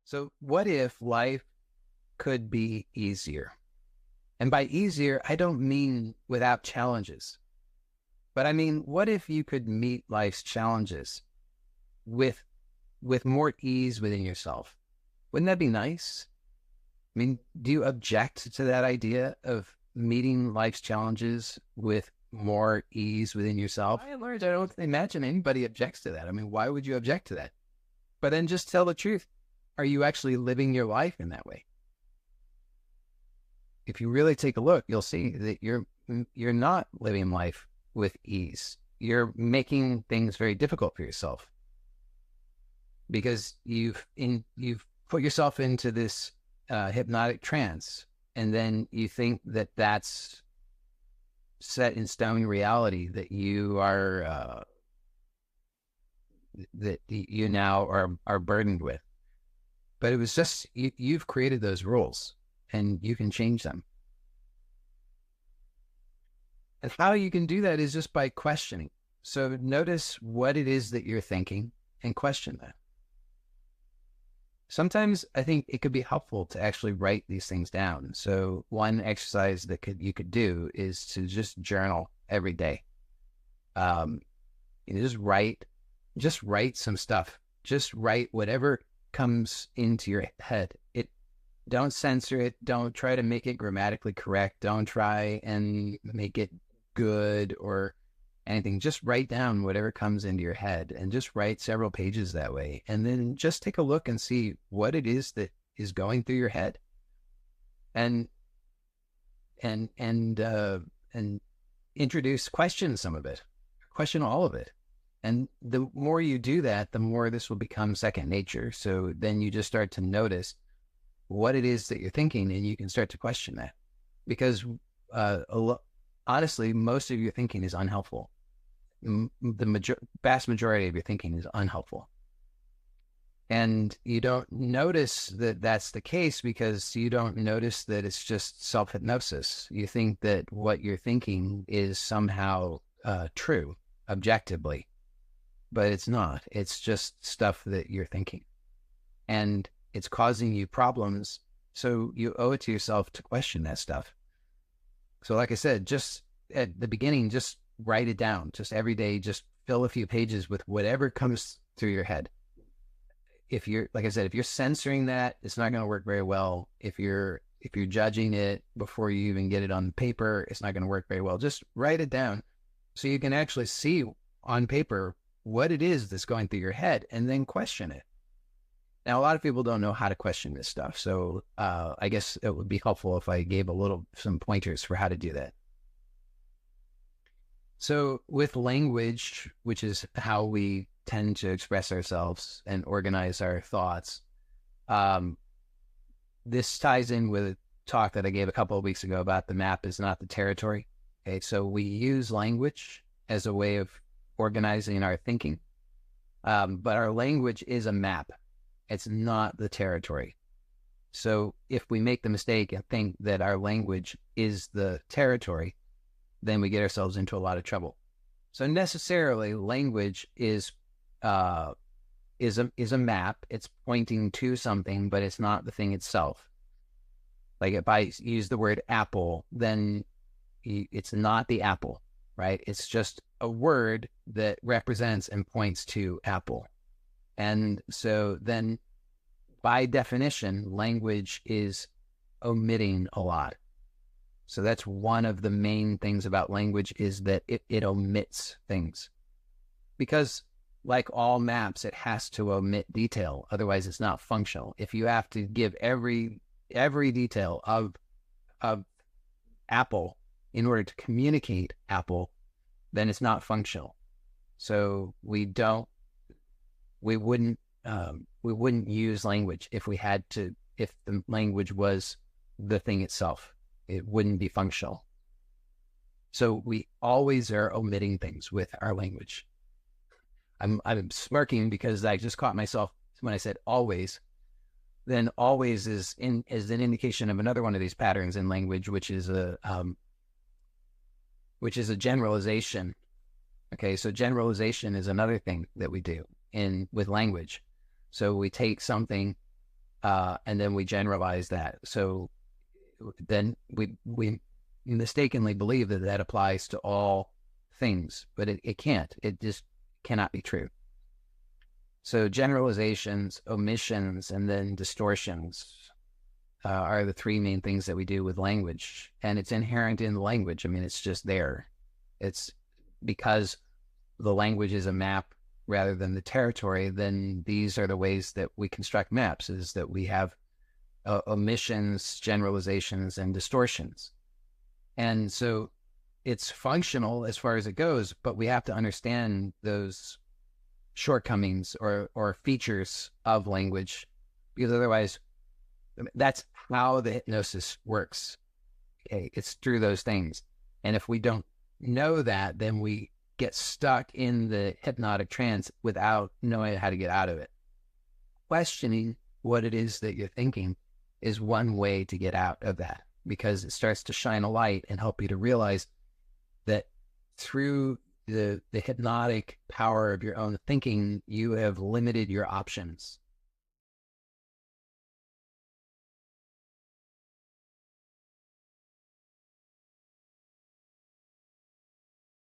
So what if life could be easier? And by easier, I don't mean without challenges, but I mean, what if you could meet life's challenges with more ease within yourself? Wouldn't that be nice? I mean, do you object to that idea of meeting life's challenges with more ease within yourself? By and large, I don't imagine anybody objects to that. I mean, why would you object to that? But then just tell the truth. Are you actually living your life in that way? If you really take a look, you'll see that you're not living life with ease. You're making things very difficult for yourself because you've put yourself into this hypnotic trance, and then you think that that's set in stone reality that you are that you now are burdened with. But it was just you've created those rules, and you can change them. And how you can do that is just by questioning. So notice what it is that you're thinking and question that. Sometimes I think it could be helpful to actually write these things down. So one exercise that you could do is to just journal every day. Just write some stuff. Just write whatever comes into your head. Don't censor it. Don't try to make it grammatically correct. Don't try and make it good or anything. Just write down whatever comes into your head and just write several pages that way. And then just take a look and see what it is that is going through your head. And question some of it, question all of it. And the more you do that, the more this will become second nature. So then you just start to notice what it is that you're thinking, and you can start to question that. Because honestly, most of your thinking is unhelpful. The vast majority of your thinking is unhelpful. And you don't notice that that's the case because you don't notice that it's just self-hypnosis. You think that what you're thinking is somehow true, objectively. But it's not. It's just stuff that you're thinking. And it's causing you problems. So you owe it to yourself to question that stuff. So like I said, just at the beginning, just write it down. Just every day, just fill a few pages with whatever comes through your head. If you're, like I said, if you're censoring that, it's not going to work very well. If you're judging it before you even get it on paper, it's not going to work very well. Just write it down so you can actually see on paper what it is that's going through your head, and then question it. Now, a lot of people don't know how to question this stuff. So I guess it would be helpful if I gave some pointers for how to do that. So with language, which is how we tend to express ourselves and organize our thoughts, this ties in with a talk that I gave a couple of weeks ago about the map is not the territory. Okay, so we use language as a way of organizing our thinking, but our language is a map. It's not the territory. So if we make the mistake and think that our language is the territory, then we get ourselves into a lot of trouble. So necessarily, language is a map. It's pointing to something, but it's not the thing itself. Like if I use the word apple, then it's not the apple, right? It's just a word that represents and points to apple. And so then by definition, language is omitting a lot. So that's one of the main things about language, is that it omits things. Because like all maps, it has to omit detail. Otherwise, it's not functional. If you have to give every detail of apple in order to communicate apple, then it's not functional. So we wouldn't use language if the language was the thing itself. It wouldn't be functional. So we always are omitting things with our language. I'm smirking because I just caught myself when I said always. Then always is an indication of another one of these patterns in language, which is a generalization. Okay, so generalization is another thing that we do with language. So we take something and then we generalize that. So then we mistakenly believe that that applies to all things, but it can't. It just cannot be true. So generalizations, omissions, and then distortions are the three main things that we do with language. And it's inherent in the language. I mean, it's just there. It's because the language is a map rather than the territory, then these are the ways that we construct maps, is that we have omissions, generalizations, and distortions. And so it's functional as far as it goes, but we have to understand those shortcomings or features of language, because otherwise that's how the hypnosis works. Okay, it's through those things. And if we don't know that, then we get stuck in the hypnotic trance without knowing how to get out of it. Questioning what it is that you're thinking is one way to get out of that, because it starts to shine a light and help you to realize that through the hypnotic power of your own thinking, you have limited your options.